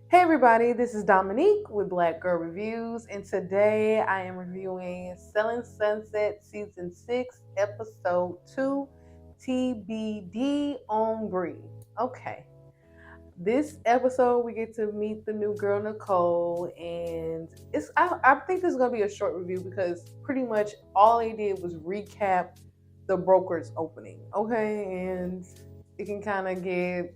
Hey everybody, this is Dominique with Black Girl Reviews, and today I am reviewing Selling Sunset Season 6, Episode 2, TBD on Bree. Okay, this episode we get to meet the new girl Nicole, and I think this is gonna be a short review because pretty much all they did was recap the broker's opening. Okay, and it can kind of get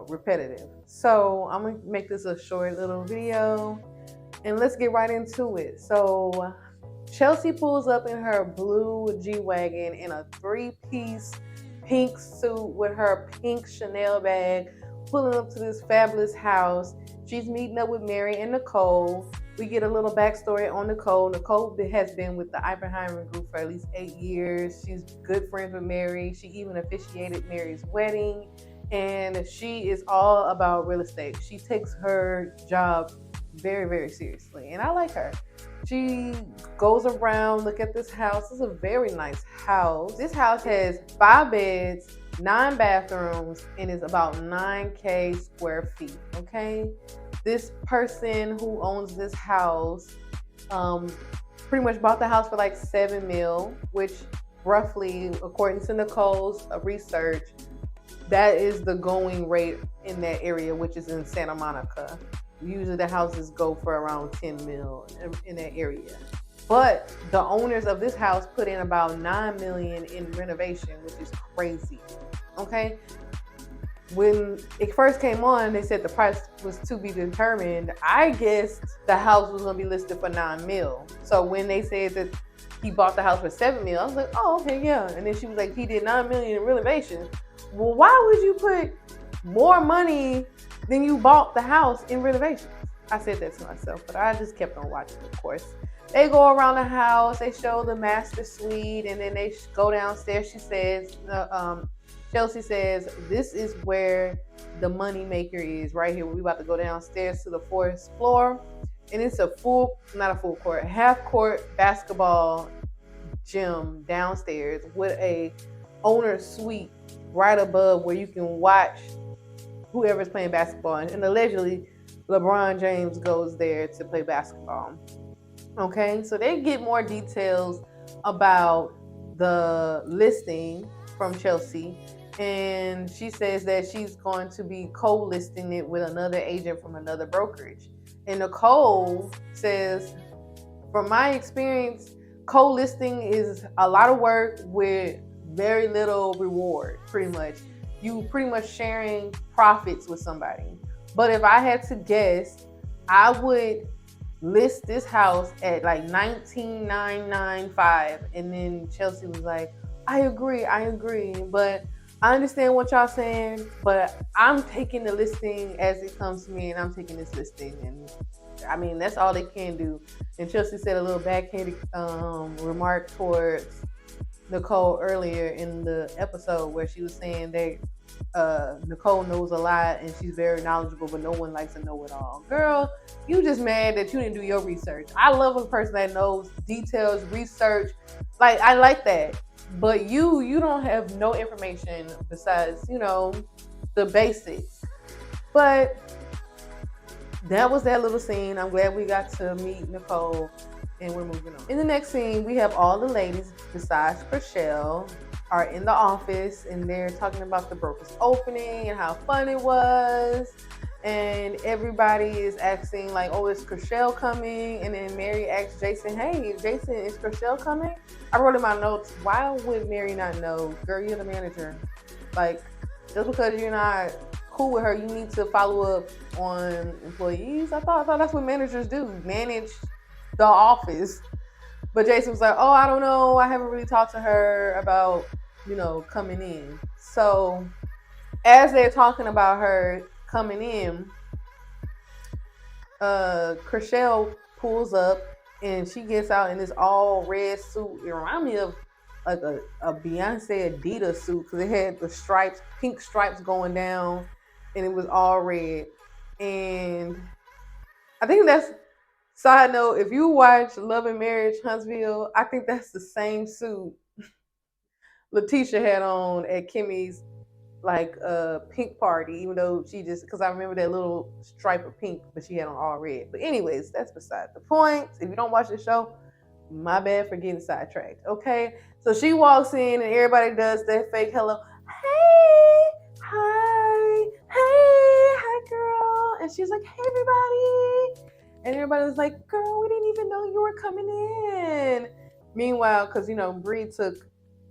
repetitive. So I'm gonna make this a short little video and let's get right into it. So Chelsea pulls up in her blue G-Wagon in a three-piece pink suit with her pink Chanel bag, pulling up to this fabulous house. She's meeting up with Mary and Nicole. We get a little backstory on Nicole. Nicole has been with the Oppenheim group for at least 8 years. She's good friends with Mary. She even officiated Mary's wedding. And she is all about real estate. She takes her job very, very seriously. And I like her. She goes around, look at this house. It's a very nice house. This house has 5 beds, 9 bathrooms, and is about 9K square feet. Okay. This person who owns this house pretty much bought the house for like 7 mil, which roughly, according to Nicole's research, that is the going rate in that area, which is in Santa Monica. Usually the houses go for around 10 mil in that area. But the owners of this house put in about 9 million in renovation, which is crazy. Okay. When it first came on, they said the price was to be determined. I guessed the house was gonna be listed for 9 mil. So when they said that he bought the house for 7 mil, I was like, oh, okay, yeah. And then she was like, he did 9 million in renovation. Well, why would you put more money than you bought the house in renovations? I said that to myself, but I just kept on watching, of course. They go around the house, they show the master suite, and then they go downstairs. Chelsea says, this is where the money maker is, right here. We're about to go downstairs to the fourth floor, and it's not a full court, half court basketball gym downstairs with a owner suite right above where you can watch whoever's playing basketball. And allegedly, LeBron James goes there to play basketball. Okay, so they get more details about the listing from Chelsea. And she says that she's going to be co-listing it with another agent from another brokerage. And Nicole says, from my experience, co-listing is a lot of work with very little reward, pretty much. You pretty much sharing profits with somebody. But if I had to guess, I would list this house at like 19,995. And then Chelsea was like, I agree. But I understand what y'all saying, but I'm taking the listing as it comes to me, and I'm taking this listing. And I mean, that's all they can do. And Chelsea said a little backhanded remark towards Nicole earlier in the episode where she was saying that Nicole knows a lot and she's very knowledgeable, but no one likes to know it all. Girl, you just mad that you didn't do your research. I love a person that knows details, research. Like, I like that. But you don't have no information besides, the basics. But that was that little scene. I'm glad we got to meet Nicole, and we're moving on. In the next scene, we have all the ladies besides Chrishell are in the office, and they're talking about the broker's opening and how fun it was. And everybody is asking like, oh, is Chrishell coming? And then Mary asks Jason, hey, Jason, is Chrishell coming? I wrote in my notes, why would Mary not know? Girl, you're the manager. Like, just because you're not cool with her, you need to follow up on employees. I thought that's what managers do, manage the office. But Jason was like, oh, I don't know. I haven't really talked to her about, coming in. So as they're talking about her coming in, Chrishell pulls up and she gets out in this all red suit. It reminds me of like a Beyonce Adidas suit because it had the stripes, pink stripes going down, and it was all red. And I think that's, side note, if you watch Love and Marriage Huntsville, I think that's the same suit Letitia had on at Kimmy's like a pink party, even though she just, because I remember that little stripe of pink, but she had on all red. But anyways, that's beside the point. If you don't watch the show, my bad for getting sidetracked. Okay, so she walks in and everybody does that fake hello, hey, hi, hey, hi, girl, and she's like, hey, everybody, and everybody was like, girl, we didn't even know you were coming in. Meanwhile, because Bree took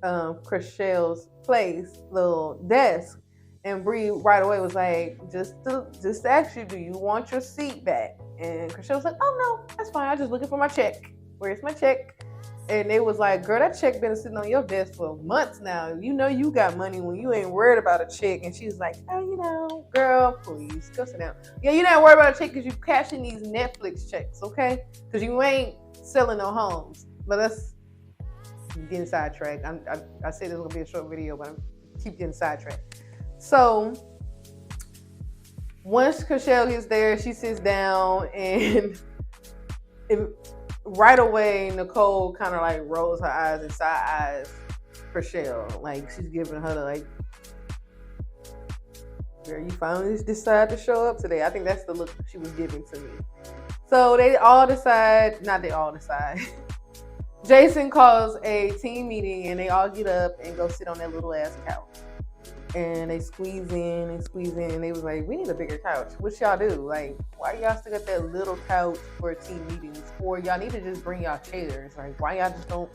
Chrishell's place, little desk, and Bree right away was like, just to ask you, do you want your seat back? And Chrishell was like, oh no, that's fine. I'm just looking for my check. Where's my check? And they was like, girl, that check been sitting on your desk for months now. You know you got money when you ain't worried about a check. And she was like, oh, girl, please, go sit down. Yeah, you're not worried about a check because you cashing these Netflix checks, okay? Because you ain't selling no homes. But that's getting sidetracked. I say this is going to be a short video, but I keep getting sidetracked. So once Chrishell gets there, she sits down and right away, Nicole kind of like rolls her eyes and side eyes Chrishell. Like she's giving her the like, girl, you finally decide to show up today. I think that's the look she was giving to me. So they all decide, not they all decide. Jason calls a team meeting and they all get up and go sit on that little ass couch. And they squeeze in and they was like, we need a bigger couch. What y'all do? Like, why y'all still got that little couch for team meetings? Or y'all need to just bring y'all chairs. Like, why y'all just don't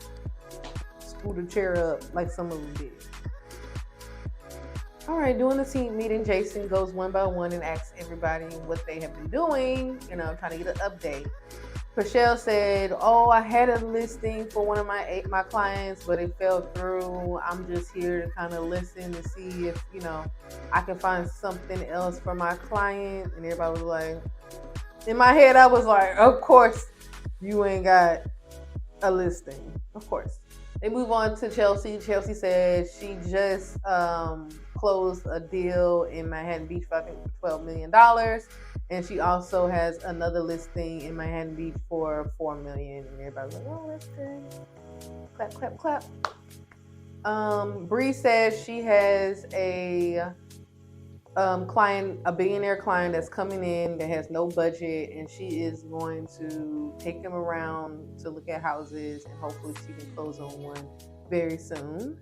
scoot a chair up like some of them did? All right, during the team meeting, Jason goes one by one and asks everybody what they have been doing, trying to get an update. Chrishell said, oh, I had a listing for one of my clients, but it fell through. I'm just here to kind of listen to see if, I can find something else for my client. And everybody was like, in my head, I was like, of course you ain't got a listing. Of course. They move on to Chelsea. Chelsea said she just closed a deal in Manhattan Beach for, I think, $12 million. And she also has another listing in Manhattan Beach for $4 million. And everybody's like, oh, that's good. Clap, clap, clap. Bree says she has a client, a billionaire client that's coming in that has no budget, and she is going to take him around to look at houses, and hopefully she can close on one very soon.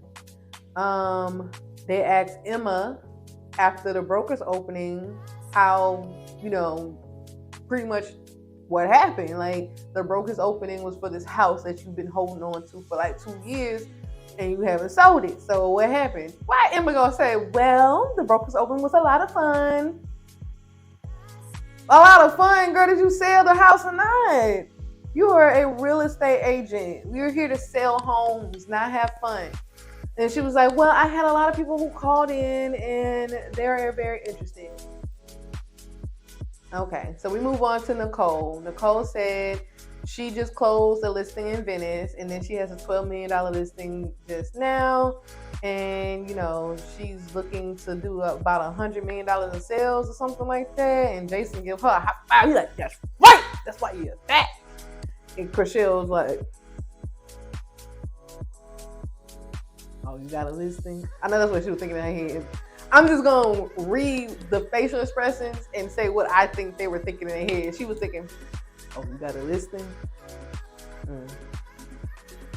They asked Emma after the broker's opening how, pretty much what happened. Like, the broker's opening was for this house that you've been holding on to for like 2 years and you haven't sold it. So what happened? Why Emma gonna say, well, the broker's opening was a lot of fun. A lot of fun, girl. Did you sell the house or not? You are a real estate agent. We're here to sell homes, not have fun. And she was like, well, I had a lot of people who called in and they're very interested. Okay, so we move on to Nicole. Nicole said she just closed a listing in Venice, and then she has a $12 million listing just now. And, she's looking to do about $100 million in sales or something like that. And Jason gives her a high five. He's like, that's right. That's why you're that. And Chrishell's like, oh, you got a listing? I know that's what she was thinking in her head. I'm just going to read the facial expressions and say what I think they were thinking in their head. She was thinking, oh, you got a listing?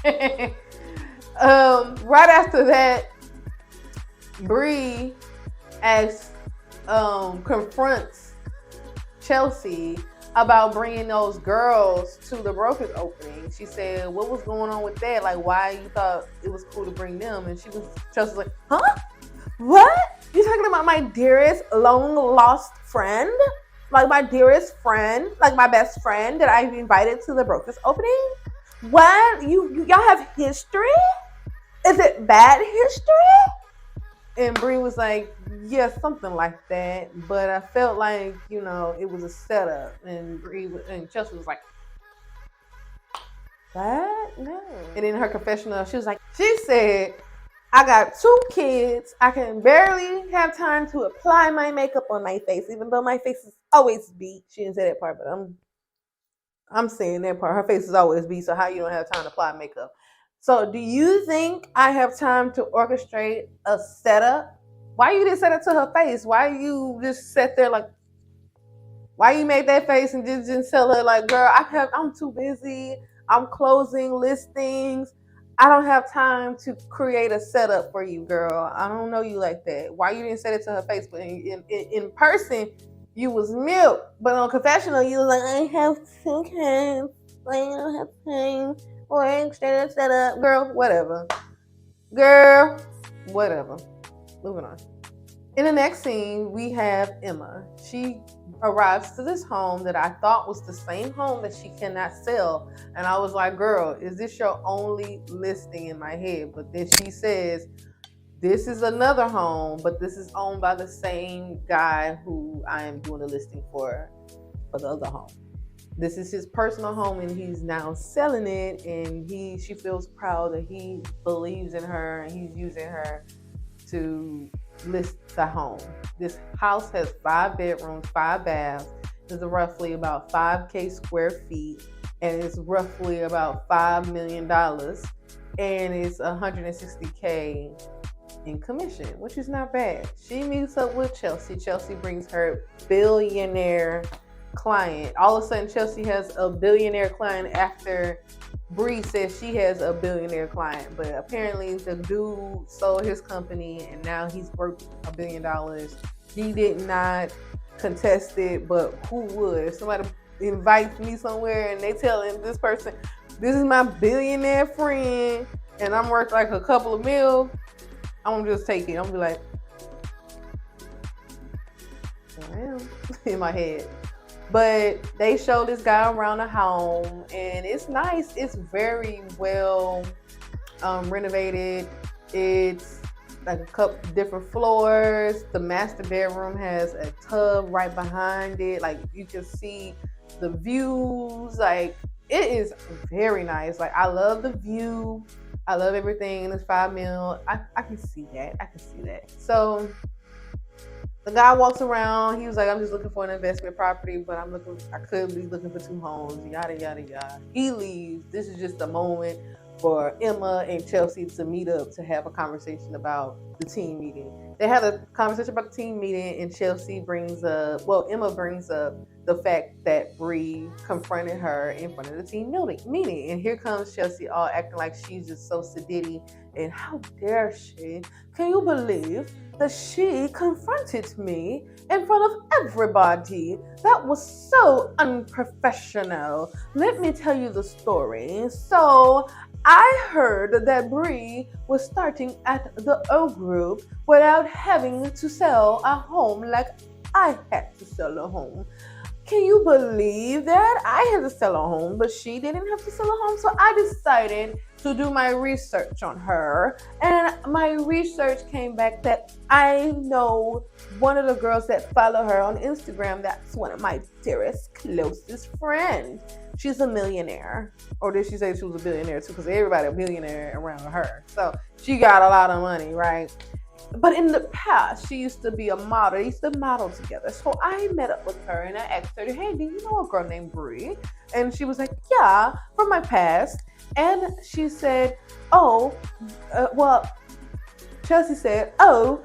Right after that, Bree confronts Chelsea about bringing those girls to the broker's opening. She said, what was going on with that? Like, why you thought it was cool to bring them? And Chelsea was like, huh? What? You talking about my dearest long lost friend? Like my dearest friend, like my best friend that I've invited to the broker's opening? What? Y'all have history? Is it bad history? And Bree was like, yeah, something like that. But I felt like, it was a setup. And Chelsea was like, what? No. And in her confessional, she said, I got 2 kids. I can barely have time to apply my makeup on my face, even though my face is always beat. She didn't say that part, but I'm saying that part. Her face is always beat, so how you don't have time to apply makeup? So do you think I have time to orchestrate a setup Why you didn't say that to her face? Why you just sat there like, why you made that face and just didn't tell her like, girl, I'm too busy. I'm closing listings. I don't have time to create a setup for you, girl. I don't know you like that. Why you didn't say it to her face? But in person, you was milk. But on confessional, you was like, I have two kids. I don't have time. Or I ain't set up. Girl, whatever. Girl, whatever. Moving on. In the next scene, we have Emma. She arrives to this home that I thought was the same home that she cannot sell. And I was like, girl, is this your only listing in my head? But then she says, this is another home, but this is owned by the same guy who I am doing the listing for the other home. This is his personal home and he's now selling it, and she feels proud that he believes in her and he's using her to list the home. This house has 5 bedrooms, 5 baths. It's roughly about 5K square feet, and it's roughly about $5 million, and it's 160K in commission, which is not bad. She meets up with Chelsea. Chelsea brings her billionaire client. All of a sudden, Chelsea has a billionaire client after Bree says she has a billionaire client. But apparently, the dude sold his company and now he's worth $1 billion. He did not contest it, but who would? If somebody invites me somewhere and they tell him, this person, this is my billionaire friend, and I'm worth like a couple of mil, I'm gonna just take it. I'm gonna be like, I am in my head. But they show this guy around the home, and it's nice. It's very well renovated. It's like a couple different floors. The master bedroom has a tub right behind it. Like you can see the views. Like it is very nice. Like I love the view. I love everything in this 5 mil. I can see that. I can see that. So the guy walks around. He was like, I'm just looking for an investment property, but I could be looking for 2 homes, yada, yada, yada. He leaves. This is just a moment for Emma and Chelsea to meet up to have a conversation about the team meeting. They had a conversation about the team meeting, and Emma brings up the fact that Bree confronted her in front of the team meeting. And here comes Chelsea all acting like she's just so sedity, and how dare she? Can you believe that she confronted me in front of everybody? That was so unprofessional. Let me tell you the story. So I heard that Bree was starting at the O Group without having to sell a home like I had to sell a home. Can you believe that? I had to sell a home, but she didn't have to sell a home. So I decided to do my research on her. And my research came back that I know one of the girls that follow her on Instagram. That's one of my dearest, closest friends. She's a millionaire. Or did she say she was a billionaire too? Because everybody a billionaire around her. So she got a lot of money, right? But in the past, she used to be a model. They used to model together. So I met up with her and I asked her, hey, do you know a girl named Bree? And she was like, yeah, from my past. And she said, Chelsea said, oh,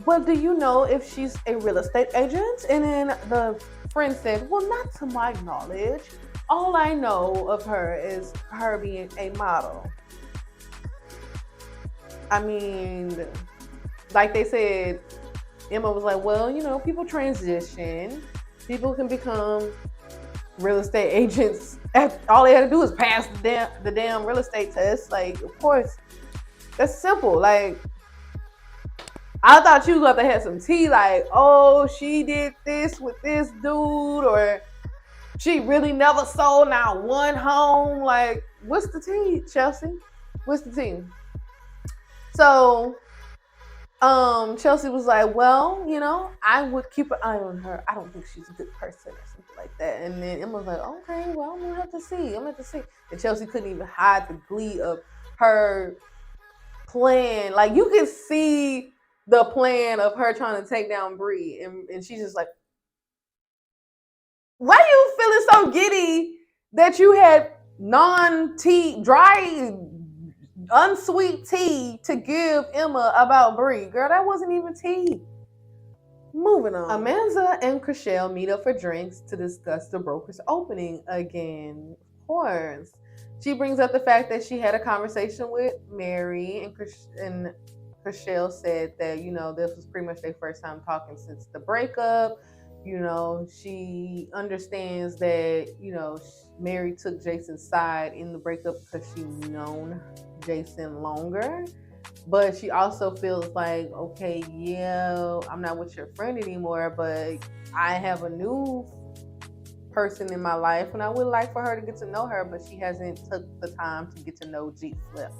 well, do you know if she's a real estate agent? And then the friend said, well, not to my knowledge. All I know of her is her being a model. I mean, like they said, Emma was like, well, people transition. People can become real estate agents. All they had to do is pass the damn real estate test. Like, of course, that's simple. Like, I thought you was about to have some tea. Like, oh, she did this with this dude, or she really never sold not one home. Like, what's the tea, Chelsea? What's the tea? So Chelsea was like, well, I would keep an eye on her. I don't think she's a good person or something like that. And then Emma was like, okay, well, I'm gonna have to see. And Chelsea couldn't even hide the glee of her plan. Like you could see the plan of her trying to take down Bree, and she's just like, why are you feeling so giddy that you had dry unsweet tea to give Emma about Bree. Girl, that wasn't even tea. Moving on. Amanda and Chrishell meet up for drinks to discuss the broker's opening again. Of course. She brings up the fact that she had a conversation with Mary, and Chrishell said that, this was pretty much their first time talking since the breakup. She understands that, Mary took Jason's side in the breakup because she known Jason longer. But she also feels like, okay, yeah, I'm not with your friend anymore, but I have a new person in my life, and I would like for her to get to know her, but she hasn't took the time to get to know G Flip.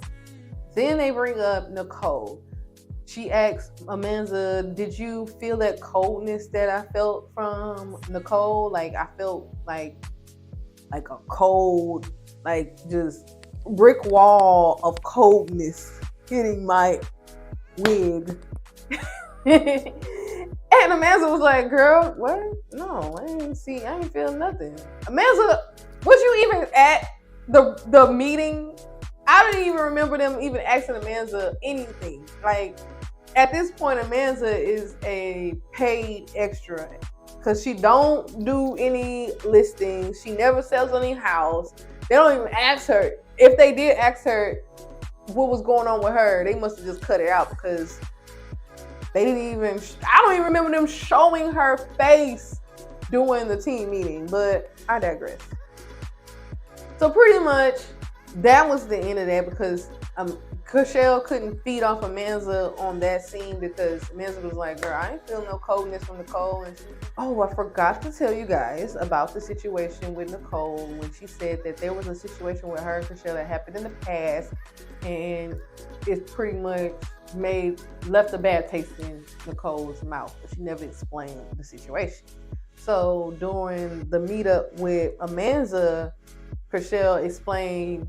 Then they bring up Nicole. She asks Amanda, did you feel that coldness that I felt from Nicole? Like, I felt like a cold, like just brick wall of coldness hitting my wig. And Amanda was like, girl, what? No, I ain't feel nothing. Amanda, was you even at the meeting? I didn't even remember them even asking Amanda anything. Like, at this point, Amanda is a paid extra because she don't do any listings. She never sells any house. They don't even ask her. If they did ask her what was going on with her, they must have just cut it out because they didn't even, I don't even remember them showing her face during the team meeting, but I digress. So pretty much that was the end of that because Chrishell couldn't feed off Amanda on that scene because Amanda was like, girl, I ain't feeling no coldness from Nicole. And I forgot to tell you guys about the situation with Nicole when she said that there was a situation with her and Chrishell that happened in the past, and it pretty much left a bad taste in Nicole's mouth, but she never explained the situation. So during the meetup with Amanda, Chrishell explained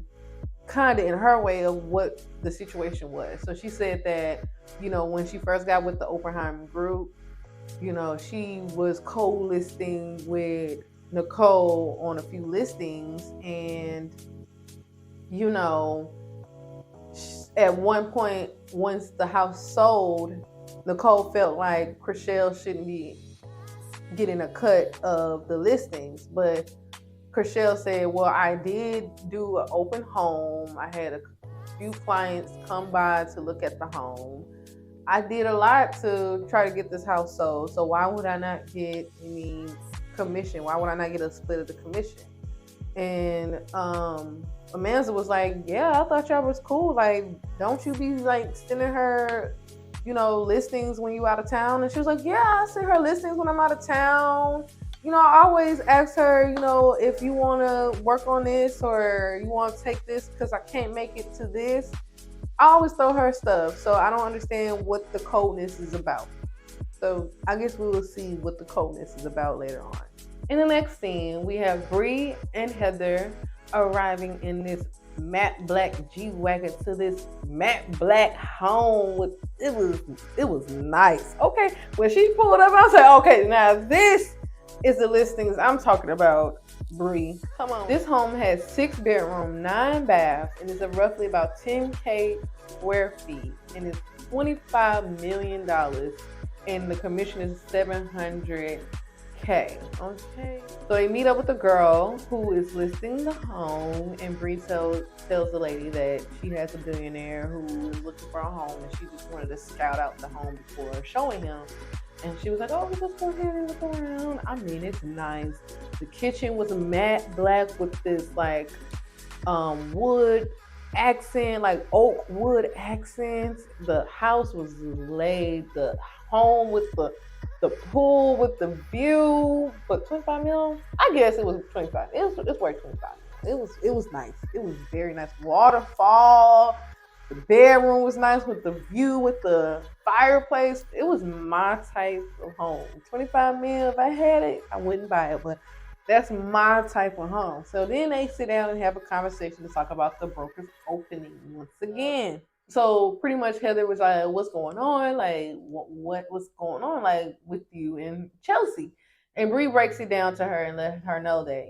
kind of in her way of what the situation was. So she said that, when she first got with the Oppenheim group, she was co-listing with Nicole on a few listings, and, at one point, once the house sold, Nicole felt like Chrishell shouldn't be getting a cut of the listings, but Chrishell said, well, I did do an open home. I had a few clients come by to look at the home. I did a lot to try to get this house sold. So why would I not get any commission? Why would I not get a split of the commission? And Amanda was like, yeah, I thought y'all was cool. Like, don't you be like sending her, listings when you out of town? And she was like, yeah, I send her listings when I'm out of town. I always ask her, if you want to work on this or you want to take this because I can't make it to this. I always throw her stuff. So I don't understand what the coldness is about. So I guess we will see what the coldness is about later on. In the next scene, we have Bree and Heather arriving in this matte black G-Wagon to this matte black home. It was nice. Okay, when she pulled up, I said, okay, now this is the listings I'm talking about, Bree. Come on. This home has 6 bedrooms, 9 baths, and is roughly about 10K square feet, and it's $25 million, and the commission is $700K. Okay. So they meet up with a girl who is listing the home, and Bree tells the lady that she has a billionaire who is looking for a home, and she just wanted to scout out the home before showing him. And she was like, oh, let's go ahead and look around. I mean, it's nice. The kitchen was matte black with this like wood accent, like oak wood accents. The house was laid. The home with the pool with the view, but 25 mil. I guess it was 25. It's worth 25. It was nice. It was very nice. Waterfall. The bedroom was nice with the view, with the fireplace. It was my type of home. 25 mil. If I had it, I wouldn't buy it, but that's my type of home. So then they sit down and have a conversation to talk about the broker's opening once again. So pretty much Heather was like, what's going on? Like, what's going on, like, with you and Chelsea? And Bree breaks it down to her and let her know that,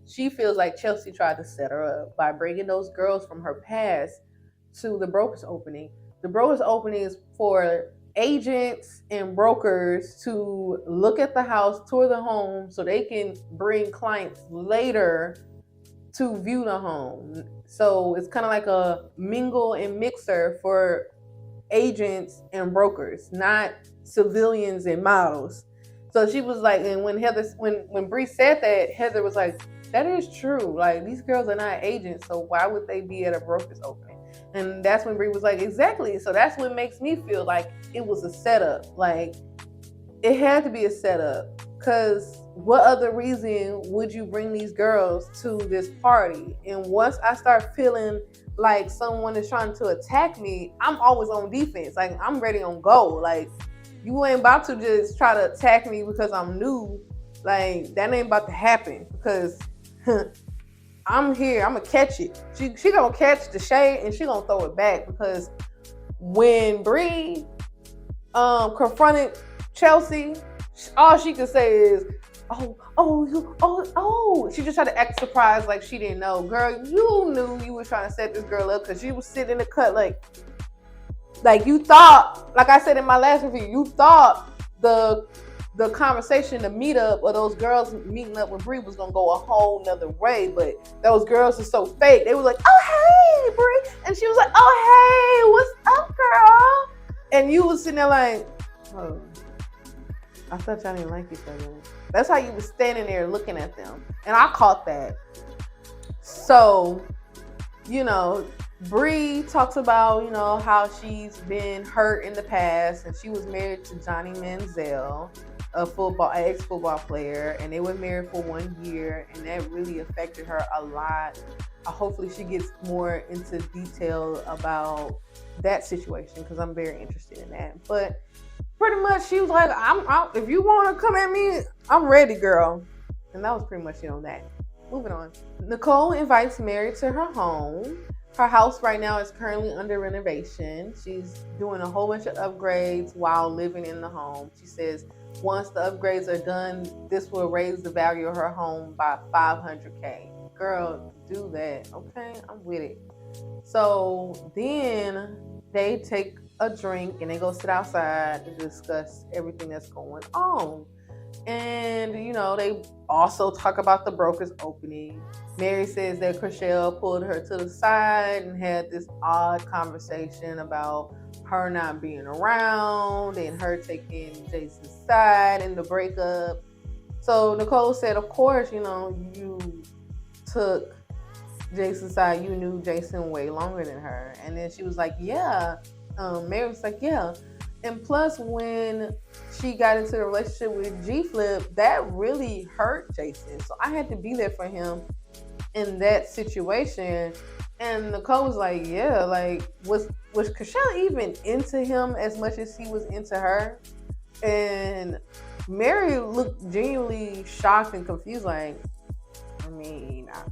she feels like Chelsea tried to set her up by bringing those girls from her past to the brokers opening. The brokers opening is for agents and brokers to look at the house, tour the home, so they can bring clients later to view the home. So it's kind of like a mingle and mixer for agents and brokers, not civilians and models. So she was like, and when Bree said that, Heather was like, that is true. Like, these girls are not agents, so why would they be at a broker's opening? And that's when Bree was like, exactly. So that's what makes me feel like it was a setup. Like, it had to be a setup, because what other reason would you bring these girls to this party? And once I start feeling like someone is trying to attack me, I'm always on defense. Like, I'm ready on go. Like, you ain't about to just try to attack me because I'm new. Like, that ain't about to happen, because I'm here. I'm gonna catch it. She gonna catch the shade and she gonna throw it back, because when Bree confronted Chelsea, all she could say is, oh. She just tried to act surprised like she didn't know. Girl, you knew you were trying to set this girl up, because she was sitting in the cut like you thought, like I said in my last review, you thought the conversation, the meetup of those girls meeting up with Bree was gonna go a whole nother way, but those girls are so fake. They were like, oh hey Bree, and she was like, oh hey, what's up, girl? And you was sitting there like, oh, I thought y'all didn't like each other. That's how you was standing there looking at them. And I caught that. So, Bree talks about, how she's been hurt in the past, and she was married to Johnny Manziel, ex-football player, and they were married for 1 year, and that really affected her a lot. Hopefully she gets more into detail about that situation, because I'm very interested in that. But pretty much she was like, I'm out. If you want to come at me, I'm ready, girl. And that was pretty much that. Moving on. Nicole invites Mary to her home. Her house right now is currently under renovation. She's doing a whole bunch of upgrades while living in the home. She says once the upgrades are done, this will raise the value of her home by $500K. Girl, do that. Okay, I'm with it. So then they take a drink and they go sit outside and discuss everything that's going on. And, they also talk about the brokers opening. Mary says that Chrishell pulled her to the side and had this odd conversation about her not being around and her taking Jason's side in the breakup. So Nicole said, of course, you took Jason's side. You knew Jason way longer than her. And then she was like, yeah. Mary was like, yeah. And plus, when she got into the relationship with G Flip, that really hurt Jason. So I had to be there for him in that situation. And Nicole was like, yeah, like, was Chrishell even into him as much as he was into her? And Mary looked genuinely shocked and confused, like, I mean, I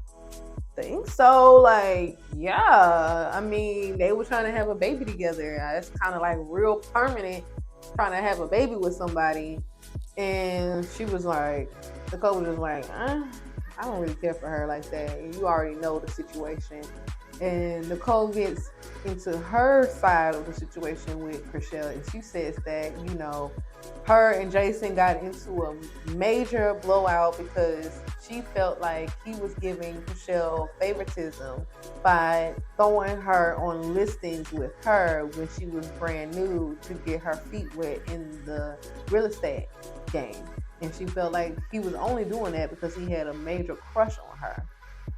think so. Like, yeah. I mean, they were trying to have a baby together. It's kind of like real permanent, trying to have a baby with somebody. And she was like, Nicole was just like, I don't really care for her like that. You already know the situation. And Nicole gets into her side of the situation with Chrishell, and she says that, her and Jason got into a major blowout because she felt like he was giving Chrishell favoritism by throwing her on listings with her when she was brand new to get her feet wet in the real estate game. And she felt like he was only doing that because he had a major crush on her.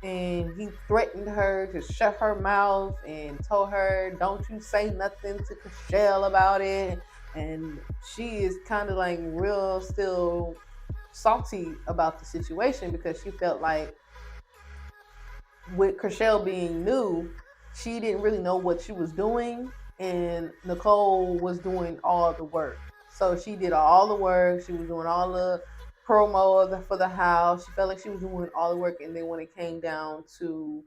And he threatened her to shut her mouth and told her, don't you say nothing to Chrishell about it. And she is kind of like real still salty about the situation, because she felt like with Chrishell being new, she didn't really know what she was doing, and Nicole was doing all the work. So she did all the work. She was doing all the promo for the house. She felt like she was doing all the work, and then when it came down to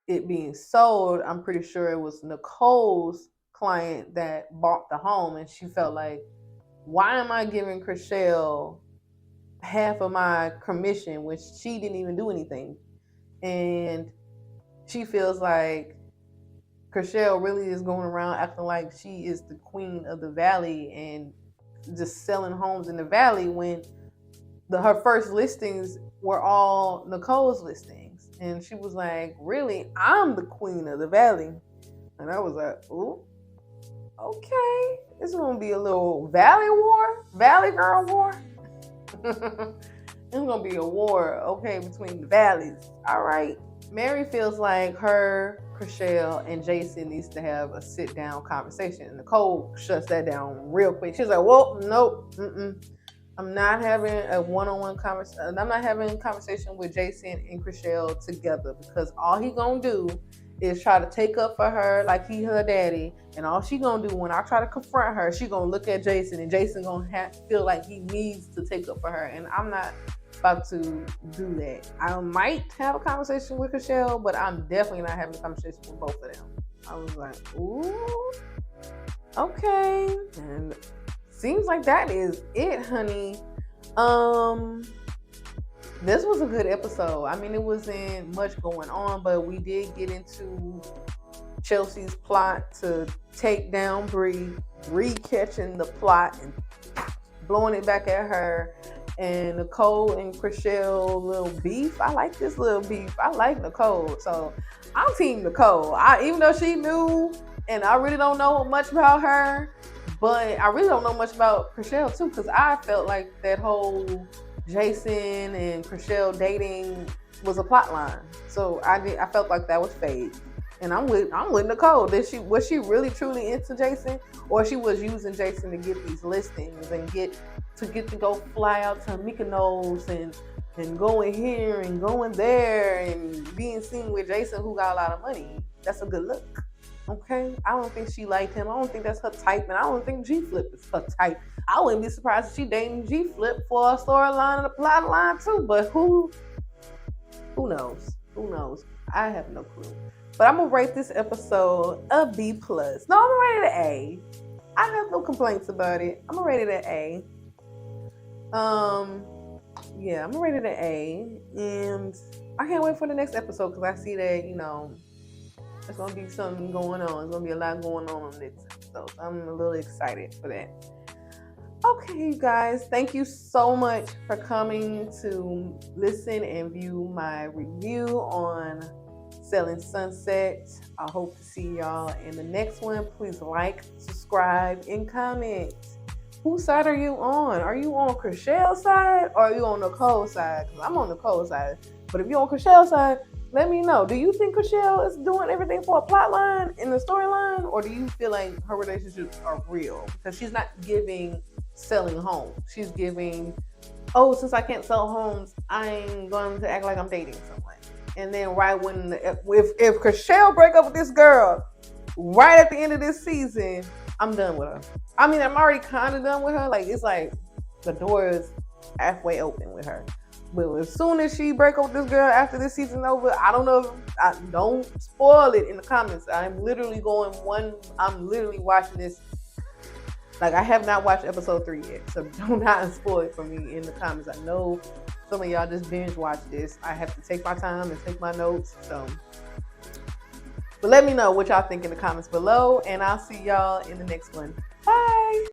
it being sold, I'm pretty sure it was Nicole's client that bought the home, and she felt like, why am I giving Chrishell half of my commission when she didn't even do anything? And she feels like Chrishell really is going around acting like she is the queen of the valley and just selling homes in the valley when her first listings were all Nicole's listings. And she was like, really, I'm the queen of the valley. And I was like, ooh, okay. It's gonna be a little valley war, valley girl war. It's gonna be a war, okay, between the valleys. All right. Mary feels like her, Chrishell, and Jason needs to have a sit-down conversation. Nicole shuts that down real quick. She's like, "Well, nope, I'm not having a one-on-one conversation. I'm not having a conversation with Jason and Chrishell together because all he gonna do is try to take up for her like he her daddy, and all she gonna do when I try to confront her, she gonna look at Jason, and Jason gonna feel like he needs to take up for her, and I'm not about to do that. I might have a conversation with Chrishell, but I'm definitely not having a conversation with both of them." I was like, ooh, okay, and seems like that is it, honey. This was a good episode. I mean, it wasn't much going on, but we did get into Chelsea's plot to take down Bree, re-catching the plot and blowing it back at her. And Nicole and Chrishell little beef. I like this little beef. I like Nicole. So I'm team Nicole. Even though she knew, and I really don't know much about her, but I really don't know much about Chrishell too, because I felt like that whole Jason and Chrishell dating was a plot line. So I felt like that was fake. And I'm with Nicole. Was she really truly into Jason, or she was using Jason to get these listings and get to go fly out to Mykonos and going here and going there and being seen with Jason, who got a lot of money? That's a good look. Okay, I don't think she liked him. I don't think that's her type, and I don't think G Flip is her type. I wouldn't be surprised if she dating G Flip for a storyline and a plot line too. But who knows? Who knows? I have no clue. But I'm gonna rate this episode a B plus. No, I'm gonna rate it an A. I have no complaints about it. I'm gonna rate it an A. Yeah, I'm gonna rate it an A, and I can't wait for the next episode because I see that there's gonna be something going on. There's gonna be a lot going on this episode. So I'm a little excited for that. Okay, you guys, thank you so much for coming to listen and view my review on Selling Sunset. I hope to see y'all in the next one. Please like, subscribe, and comment. Whose side are you on? Are you on Chrishell's side or are you on Nicole's side? Because I'm on Nicole's side. But if you're on Chrishell's side, let me know. Do you think Chrishell is doing everything for a plot line in the storyline? Or do you feel like her relationships are real? Because she's not giving selling homes. She's giving, since I can't sell homes, I'm going to act like I'm dating someone. And then right when, if Chrishell break up with this girl, right at the end of this season, I'm done with her. I mean, I'm already kind of done with her. Like, it's like the door is halfway open with her. But as soon as she break up with this girl after this season over, I don't know. Don't spoil it in the comments. I'm literally watching this. Like, I have not watched episode 3 yet. So do not spoil it for me in the comments. I know some of y'all just binge watch this. I have to take my time and take my notes. But let me know what y'all think in the comments below. And I'll see y'all in the next one.